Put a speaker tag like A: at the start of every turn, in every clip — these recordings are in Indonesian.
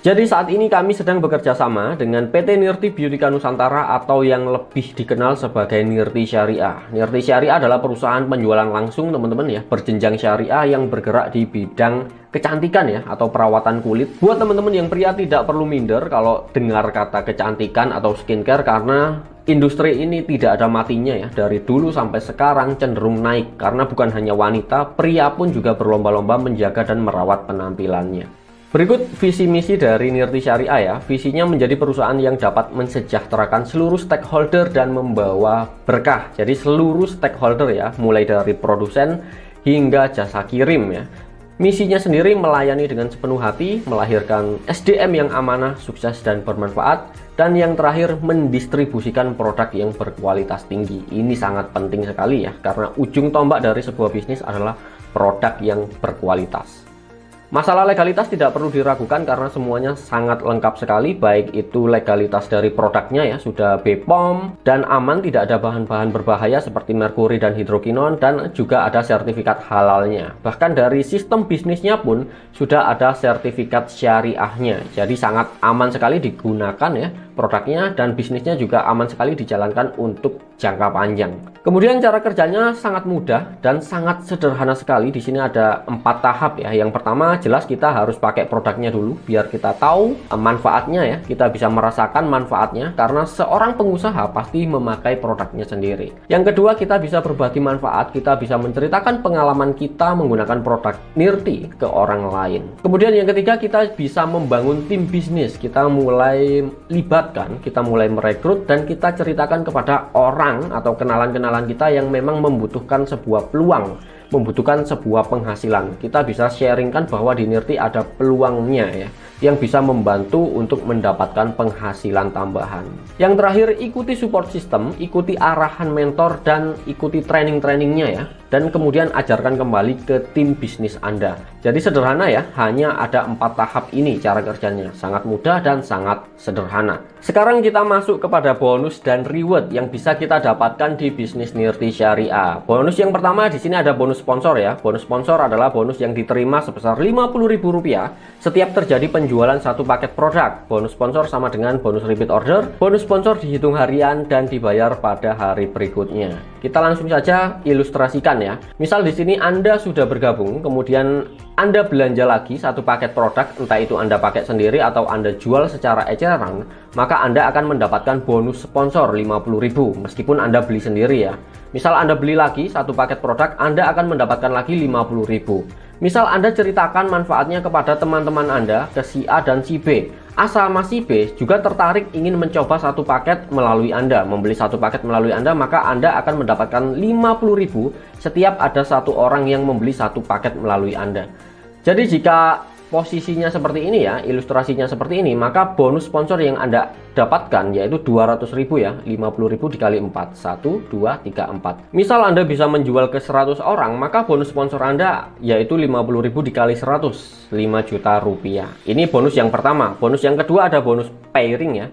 A: Jadi saat ini kami sedang bekerja sama dengan PT Nirti Biotika Nusantara atau yang lebih dikenal sebagai Nirti Syariah. Nirti Syariah adalah perusahaan penjualan langsung teman-teman ya, berjenjang syariah yang bergerak di bidang kecantikan ya, atau perawatan kulit. Buat teman-teman yang pria tidak perlu minder kalau dengar kata kecantikan atau skincare, karena industri ini tidak ada matinya ya. Dari dulu sampai sekarang cenderung naik, karena bukan hanya wanita, pria pun juga berlomba-lomba menjaga dan merawat penampilannya. Berikut visi misi dari Nirti Syariah ya. Visinya menjadi perusahaan yang dapat mensejahterakan seluruh stakeholder dan membawa berkah. Jadi seluruh stakeholder ya, mulai dari produsen hingga jasa kirim ya. Misinya sendiri melayani dengan sepenuh hati, melahirkan SDM yang amanah, sukses dan bermanfaat, dan yang terakhir mendistribusikan produk yang berkualitas tinggi. Ini sangat penting sekali ya, karena ujung tombak dari sebuah bisnis adalah produk yang berkualitas. Masalah legalitas tidak perlu diragukan karena semuanya sangat lengkap sekali, baik itu legalitas dari produknya ya, sudah BPOM dan aman, tidak ada bahan-bahan berbahaya seperti merkuri dan hidrokinon, dan juga ada sertifikat halalnya. Bahkan dari sistem bisnisnya pun sudah ada sertifikat syariahnya. Jadi sangat aman sekali digunakan ya produknya, dan bisnisnya juga aman sekali dijalankan untuk jangka panjang. Kemudian cara kerjanya sangat mudah dan sangat sederhana sekali. Di sini ada 4 tahap ya. Yang pertama jelas kita harus pakai produknya dulu biar kita tahu manfaatnya ya. Kita bisa merasakan manfaatnya karena seorang pengusaha pasti memakai produknya sendiri. Yang kedua, kita bisa berbagi manfaat. Kita bisa menceritakan pengalaman kita menggunakan produk Nirti ke orang lain. Kemudian yang ketiga, kita bisa membangun tim bisnis. Kita mulai libatkan, kita mulai merekrut, dan kita ceritakan kepada orang atau kenalan-kenalan kita yang memang membutuhkan sebuah peluang, membutuhkan sebuah penghasilan. Kita bisa sharingkan bahwa di Nirti ada peluangnya ya, yang bisa membantu untuk mendapatkan penghasilan tambahan. Yang terakhir, ikuti support system, ikuti arahan mentor, dan ikuti training-trainingnya ya. Dan kemudian ajarkan kembali ke tim bisnis Anda. Jadi sederhana ya, hanya ada 4 tahap ini cara kerjanya. Sangat mudah dan sangat sederhana. Sekarang kita masuk kepada bonus dan reward yang bisa kita dapatkan di bisnis Nirti Syariah. Bonus yang pertama di sini ada bonus sponsor ya. Bonus sponsor adalah bonus yang diterima sebesar Rp50.000 setiap terjadi penjualan satu paket produk. Bonus sponsor sama dengan bonus repeat order. Bonus sponsor dihitung harian dan dibayar pada hari berikutnya. Kita langsung saja ilustrasikan ya. Misal di sini Anda sudah bergabung, kemudian Anda belanja lagi satu paket produk, entah itu Anda pakai sendiri atau Anda jual secara eceran, maka Anda akan mendapatkan bonus sponsor Rp50.000 meskipun Anda beli sendiri ya. Misal Anda beli lagi satu paket produk, Anda akan mendapatkan lagi Rp50.000. Misal Anda ceritakan manfaatnya kepada teman-teman Anda, ke si A dan si B. A sama si B juga tertarik ingin mencoba satu paket melalui Anda, membeli satu paket melalui Anda, maka Anda akan mendapatkan Rp50.000 setiap ada satu orang yang membeli satu paket melalui Anda. Jadi jika posisinya seperti ini ya, ilustrasinya seperti ini, maka bonus sponsor yang Anda dapatkan yaitu Rp200.000 ya, Rp50.000 dikali 4, 1, 2, 3, 4. Misal Anda bisa menjual ke 100 orang, maka bonus sponsor Anda yaitu Rp50.000 dikali 100, Rp5 juta. Ini bonus yang pertama. Bonus yang kedua ada bonus pairing ya.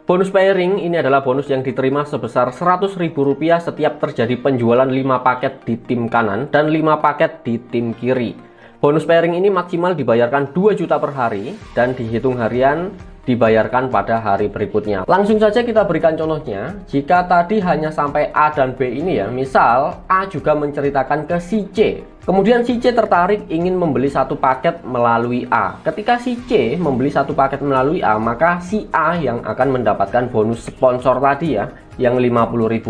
A: Bonus pairing ini adalah bonus yang diterima sebesar Rp100.000 setiap terjadi penjualan 5 paket di tim kanan dan 5 paket di tim kiri. Bonus pairing ini maksimal dibayarkan 2 juta per hari dan dihitung harian, dibayarkan pada hari berikutnya. Langsung saja kita berikan contohnya. Jika tadi hanya sampai A dan B ini ya, misal A juga menceritakan ke si C. Kemudian si C tertarik ingin membeli satu paket melalui A. Ketika si C membeli satu paket melalui A, maka si A yang akan mendapatkan bonus sponsor tadi ya, yang Rp50.000.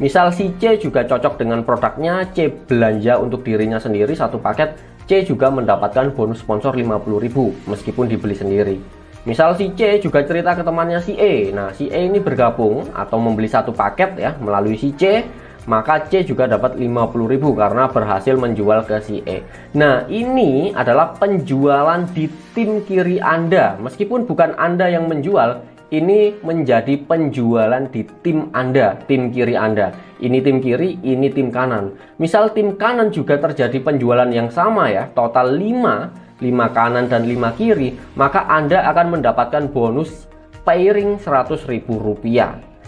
A: Misal si C juga cocok dengan produknya, C belanja untuk dirinya sendiri satu paket, C juga mendapatkan bonus sponsor Rp50.000 meskipun dibeli sendiri. Misal si C juga cerita ke temannya si E. Nah, si E ini bergabung atau membeli satu paket ya melalui si C, maka C juga dapat Rp50.000 karena berhasil menjual ke si E. Nah, ini adalah penjualan di tim kiri Anda. Meskipun bukan Anda yang menjual, ini menjadi penjualan di tim Anda, tim kiri Anda. Ini tim kiri, ini tim kanan. Misal tim kanan juga terjadi penjualan yang sama ya, total 5 kanan dan 5 kiri, maka Anda akan mendapatkan bonus pairing Rp100.000.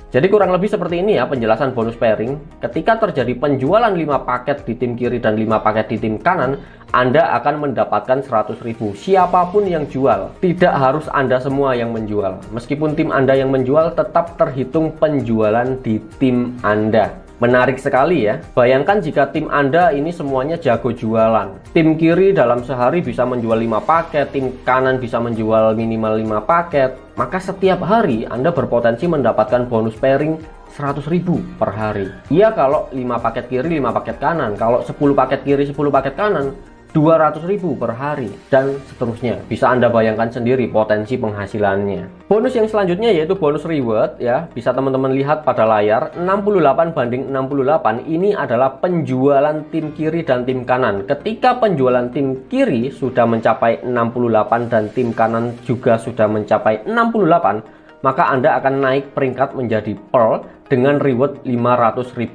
A: Jadi kurang lebih seperti ini ya penjelasan bonus pairing. Ketika terjadi penjualan 5 paket di tim kiri dan 5 paket di tim kanan, Anda akan mendapatkan 100.000. Siapapun yang jual, tidak harus Anda semua yang menjual. Meskipun tim Anda yang menjual, tetap terhitung penjualan di tim Anda. Menarik sekali ya. Bayangkan jika tim Anda ini semuanya jago jualan. Tim kiri dalam sehari bisa menjual 5 paket, tim kanan bisa menjual minimal 5 paket. Maka setiap hari Anda berpotensi mendapatkan bonus pairing 100.000 per hari. Iya kalau 5 paket kiri, 5 paket kanan. Kalau 10 paket kiri, 10 paket kanan, 200.000 per hari, dan seterusnya. Bisa Anda bayangkan sendiri potensi penghasilannya. Bonus yang selanjutnya yaitu bonus reward ya. Bisa teman-teman lihat pada layar, 68 banding 68 ini adalah penjualan tim kiri dan tim kanan. Ketika penjualan tim kiri sudah mencapai 68 dan tim kanan juga sudah mencapai 68, maka Anda akan naik peringkat menjadi Pearl dengan reward Rp500.000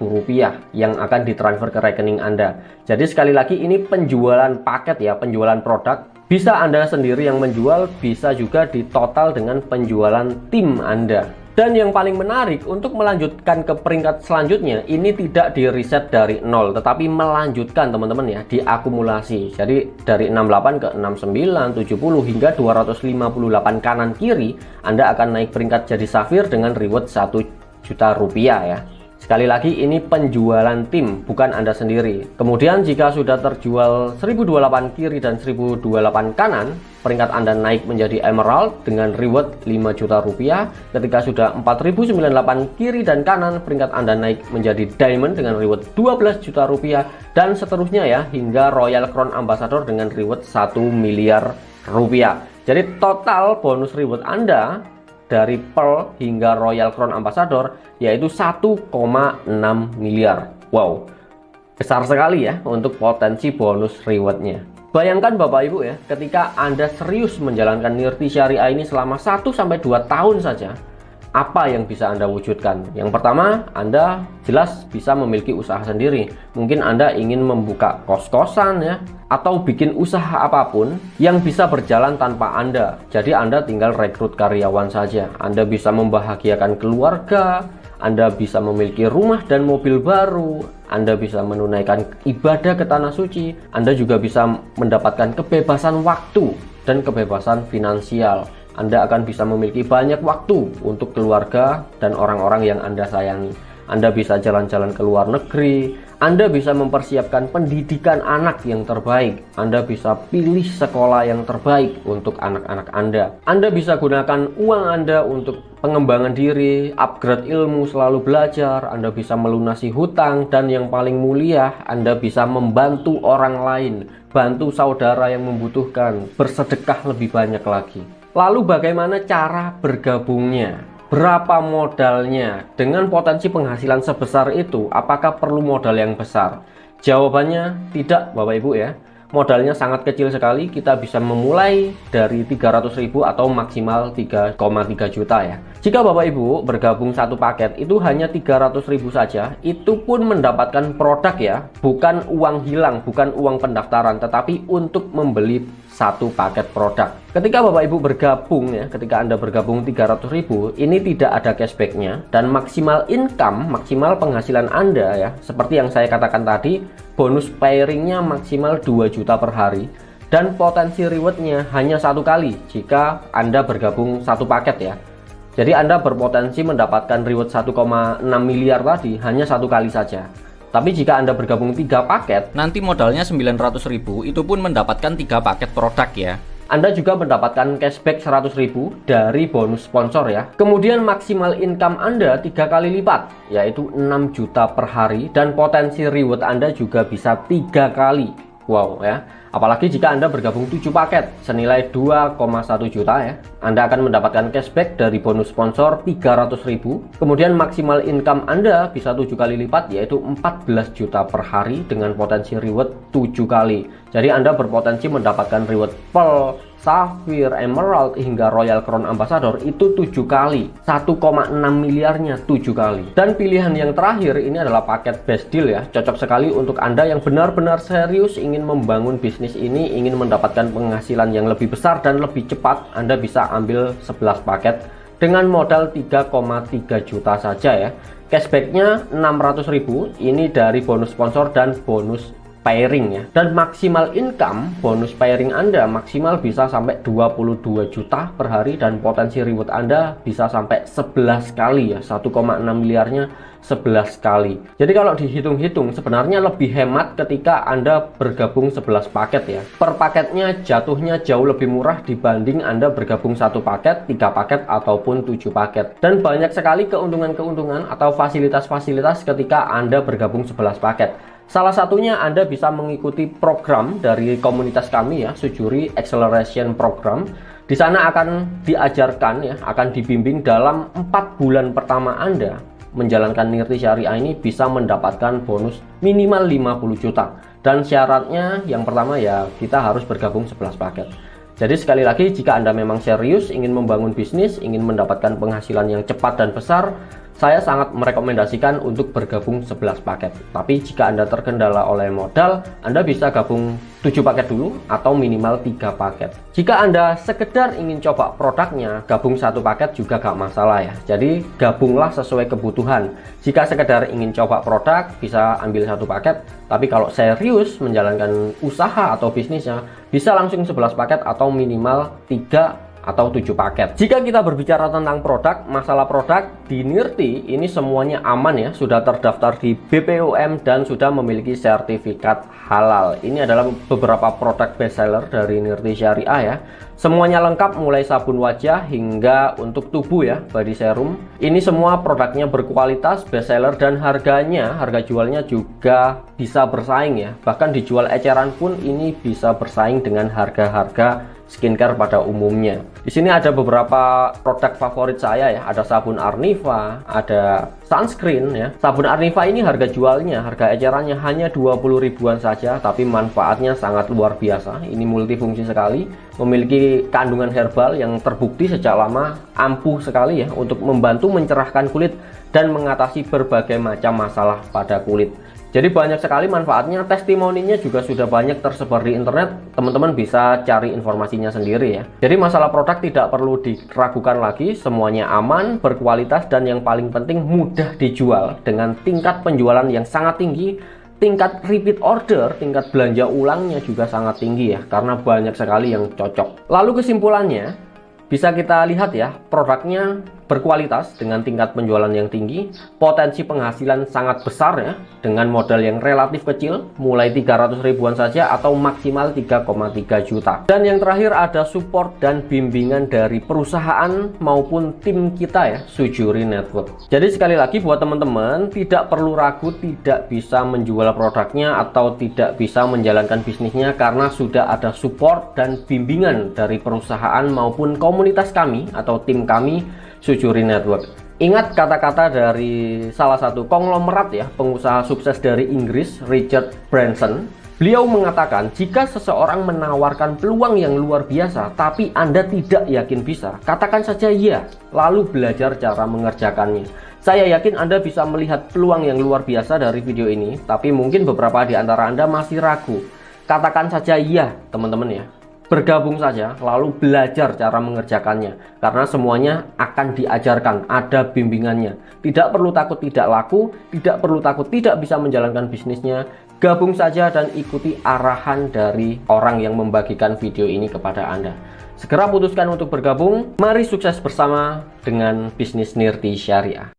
A: yang akan ditransfer ke rekening Anda. Jadi sekali lagi ini penjualan paket ya, penjualan produk. Bisa Anda sendiri yang menjual, bisa juga ditotal dengan penjualan tim Anda. Dan yang paling menarik untuk melanjutkan ke peringkat selanjutnya, ini tidak di reset dari 0, tetapi melanjutkan teman-teman ya, diakumulasi. Jadi dari 68 ke 69, 70 hingga 258 kanan kiri, Anda akan naik peringkat jadi Safir dengan reward 1 juta rupiah ya. Sekali lagi ini penjualan tim, bukan Anda sendiri. Kemudian jika sudah terjual 1028 kiri dan 1028 kanan, peringkat Anda naik menjadi Emerald dengan reward 5 juta rupiah. Ketika sudah 4098 kiri dan kanan, peringkat Anda naik menjadi Diamond dengan reward 12 juta rupiah, dan seterusnya ya, hingga Royal Crown Ambassador dengan reward 1 miliar rupiah. Jadi total bonus reward Anda dari Pearl hingga Royal Crown Ambassador yaitu 1,6 miliar. Wow, besar sekali ya untuk potensi bonus rewardnya. Bayangkan Bapak Ibu ya, ketika Anda serius menjalankan Nirti Syariah ini selama 1-2 tahun saja, apa yang bisa Anda wujudkan? Yang pertama, Anda jelas bisa memiliki usaha sendiri. Mungkin Anda ingin membuka kos-kosan ya, atau bikin usaha apapun yang bisa berjalan tanpa Anda. Jadi Anda tinggal rekrut karyawan saja. Anda bisa membahagiakan keluarga, Anda bisa memiliki rumah dan mobil baru, Anda bisa menunaikan ibadah ke tanah suci, Anda juga bisa mendapatkan kebebasan waktu dan kebebasan finansial. Anda akan bisa memiliki banyak waktu untuk keluarga dan orang-orang yang Anda sayangi. Anda bisa jalan-jalan ke luar negeri, Anda bisa mempersiapkan pendidikan anak yang terbaik, Anda bisa pilih sekolah yang terbaik untuk anak-anak Anda. Anda bisa gunakan uang Anda untuk pengembangan diri, upgrade ilmu, selalu belajar, Anda bisa melunasi hutang, dan yang paling mulia, Anda bisa membantu orang lain, bantu saudara yang membutuhkan, bersedekah lebih banyak lagi. Lalu bagaimana cara bergabungnya? Berapa modalnya? Dengan potensi penghasilan sebesar itu, apakah perlu modal yang besar? Jawabannya tidak Bapak Ibu ya. Modalnya sangat kecil sekali, kita bisa memulai dari 300.000 atau maksimal 3,3 juta ya. Jika Bapak Ibu bergabung satu paket itu hanya 300.000 saja, itu pun mendapatkan produk ya, bukan uang hilang, bukan uang pendaftaran, tetapi untuk membeli satu paket produk. Ketika Bapak Ibu bergabung ya, ketika Anda bergabung 300.000, ini tidak ada cashbacknya, dan maksimal income, maksimal penghasilan Anda ya, seperti yang saya katakan tadi, bonus pairingnya maksimal 2 juta per hari, dan potensi rewardnya hanya satu kali jika Anda bergabung satu paket ya. Jadi Anda berpotensi mendapatkan reward 1,6 miliar tadi hanya satu kali saja. Tapi jika Anda bergabung 3 paket,
B: nanti modalnya 900.000, itu pun mendapatkan 3 paket produk ya.
A: Anda juga mendapatkan cashback 100.000 dari bonus sponsor ya. Kemudian maksimal income Anda 3 kali lipat, yaitu 6 juta per hari, dan potensi reward Anda juga bisa 3 kali. Wow ya. Apalagi jika Anda bergabung 7 paket senilai 2,1 juta ya. Anda akan mendapatkan cashback dari bonus sponsor 300.000. Kemudian maksimal income Anda bisa 7 kali lipat, yaitu 14 juta per hari dengan potensi reward 7 kali. Jadi Anda berpotensi mendapatkan reward Pearl, Safir, Emerald hingga Royal Crown Ambassador itu 7 kali. 1,6 miliarnya 7 kali. Dan pilihan yang terakhir ini adalah paket best deal ya. Cocok sekali untuk Anda yang benar-benar serius ingin membangun bisnis ini, ingin mendapatkan penghasilan yang lebih besar dan lebih cepat. Anda bisa ambil 11 paket dengan modal 3,3 juta saja ya. Cashbacknya 600.000, ini dari bonus sponsor dan bonus pairing ya. Dan maksimal income bonus pairing Anda maksimal bisa sampai 22 juta per hari, dan potensi reward Anda bisa sampai 11 kali ya. 1,6 miliarnya 11 kali. Jadi kalau dihitung-hitung sebenarnya lebih hemat ketika Anda bergabung 11 paket ya. Per paketnya jatuhnya jauh lebih murah dibanding Anda bergabung 1 paket, 3 paket ataupun 7 paket. Dan banyak sekali keuntungan-keuntungan atau fasilitas-fasilitas ketika Anda bergabung 11 paket. Salah satunya Anda bisa mengikuti program dari komunitas kami ya, Sujuri Acceleration Program. Di sana akan diajarkan ya, akan dibimbing dalam 4 bulan pertama Anda menjalankan Nirti Syariah ini bisa mendapatkan bonus minimal 50 juta. Dan syaratnya yang pertama ya, kita harus bergabung 11 paket. Jadi sekali lagi, jika Anda memang serius ingin membangun bisnis, ingin mendapatkan penghasilan yang cepat dan besar, saya sangat merekomendasikan untuk bergabung 11 paket. Tapi jika Anda terkendala oleh modal, Anda bisa gabung 7 paket dulu atau minimal 3 paket. Jika Anda sekedar ingin coba produknya, gabung 1 paket juga gak masalah ya. Jadi gabunglah sesuai kebutuhan. Jika sekedar ingin coba produk, bisa ambil 1 paket. Tapi kalau serius menjalankan usaha atau bisnisnya, bisa langsung 11 paket atau minimal 3 atau 7 paket. Jika kita berbicara tentang produk, masalah produk di Nirti ini semuanya aman ya, sudah terdaftar di BPOM dan sudah memiliki sertifikat halal. Ini adalah beberapa produk bestseller dari Nirti Syariah ya. Semuanya lengkap mulai sabun wajah hingga untuk tubuh ya, body serum. Ini semua produknya berkualitas, bestseller, dan harganya, harga jualnya juga bisa bersaing ya. Bahkan dijual eceran pun ini bisa bersaing dengan harga-harga skincare pada umumnya. Di sini ada beberapa produk favorit saya ya. Ada sabun Arniva, ada sunscreen ya. Sabun Arniva ini harga jualnya, harga ecerannya hanya 20 ribuan saja, tapi manfaatnya sangat luar biasa. Ini multifungsi sekali, memiliki kandungan herbal yang terbukti sejak lama ampuh sekali ya untuk membantu mencerahkan kulit dan mengatasi berbagai macam masalah pada kulit. Jadi banyak sekali manfaatnya, testimoninya juga sudah banyak tersebar di internet. Teman-teman bisa cari informasinya sendiri ya. Jadi masalah produk tidak perlu diragukan lagi, semuanya aman, berkualitas, dan yang paling penting mudah dijual dengan tingkat penjualan yang sangat tinggi. Tingkat repeat order, tingkat belanja ulangnya juga sangat tinggi ya, karena banyak sekali yang cocok. Lalu kesimpulannya, bisa kita lihat ya, produknya berkualitas dengan tingkat penjualan yang tinggi, potensi penghasilan sangat besar ya, dengan modal yang relatif kecil, mulai 300 ribuan saja atau maksimal 3,3 juta. Dan yang terakhir ada support dan bimbingan dari perusahaan maupun tim kita ya, Sujuri Network. Jadi sekali lagi buat teman-teman, tidak perlu ragu tidak bisa menjual produknya atau tidak bisa menjalankan bisnisnya karena sudah ada support dan bimbingan dari perusahaan maupun komunitas kami atau tim kami Sujuri Network. Ingat kata-kata dari salah satu konglomerat ya, pengusaha sukses dari Inggris, Richard Branson. Beliau mengatakan, jika seseorang menawarkan peluang yang luar biasa tapi Anda tidak yakin bisa, katakan saja ya, lalu belajar cara mengerjakannya. Saya yakin Anda bisa melihat peluang yang luar biasa dari video ini, tapi mungkin beberapa di antara Anda masih ragu. Katakan saja ya, teman-teman ya. Bergabung saja, lalu belajar cara mengerjakannya, karena semuanya akan diajarkan, ada bimbingannya. Tidak perlu takut tidak laku, tidak perlu takut tidak bisa menjalankan bisnisnya. Gabung saja dan ikuti arahan dari orang yang membagikan video ini kepada Anda. Segera putuskan untuk bergabung, mari sukses bersama dengan bisnis Nirti Syariah.